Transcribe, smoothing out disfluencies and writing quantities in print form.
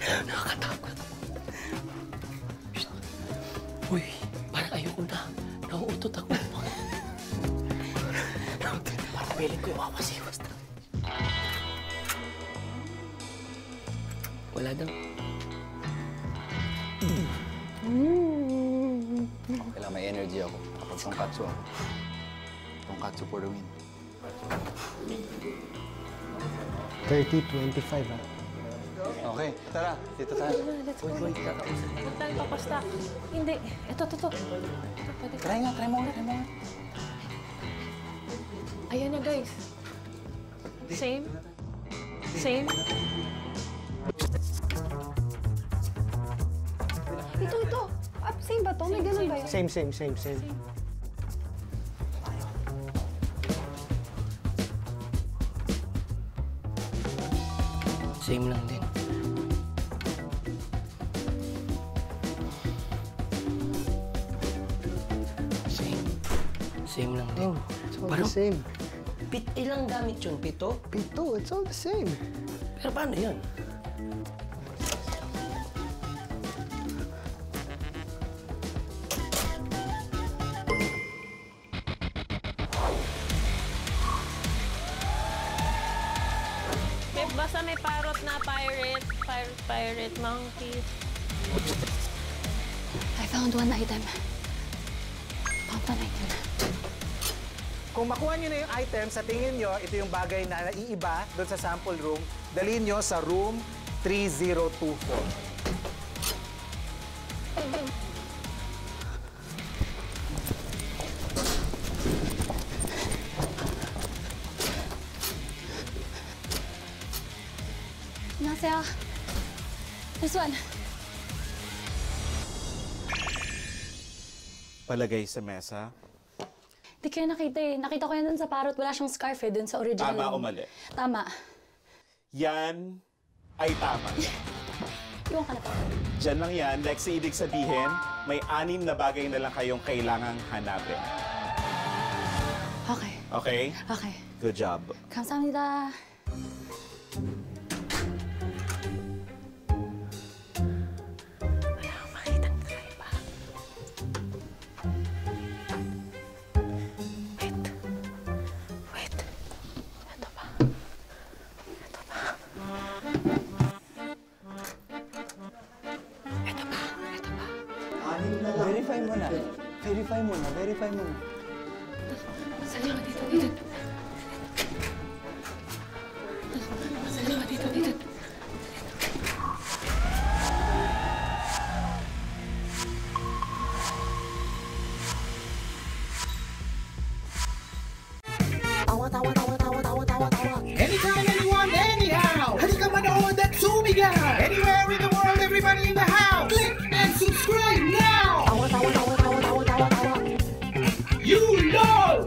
Nakakatakot. Uy, parang ayoko na. Nauutot ako. Parang piling ko yung mamasiwas na. Wala daw. Kailangan may energy ako. Kapag tongkatsu ako. Tongkatsu for the win. 30-25, ha? Okay, tara. Dito tayo. Let's go. Huwag tayo papasta. Hindi. Ito. Pwede ka. Try mo. Ayan na, guys. Same. Ito. Same ba to? May ganun ba yun? Same. Same lang din. Same lang din. It's all the same. Ilang gamit yun? 7? 7, it's all the same. Pero paano yun? Basta may parrot na pirate monkeys. I found one item. Item. Kung makuha nyo na yung item, sa tingin nyo, ito yung bagay na naiiba doon sa sample room, dalhin nyo sa room 3024. 안녕하세요. This one. Palagay sa mesa. Di kayo nakita eh. Nakita ko yan dun sa parrot. Wala siyang scarf eh, dun sa original. Tama o mali? Tama. Yan ay tama. Iwan ka na pa. Diyan lang yan. Lexi, ibig sabihin, may 6 na bagay na lang kayong kailangang hanapin. Okay. Okay? Okay. Good job. 감사합니다. Verify mo na. Sali ka dito. Sali ka dito. Anytime, anyone, anyhow. Halika manood at sumigaw. Anywhere in the world, everybody in the house. Click and subscribe now. You know.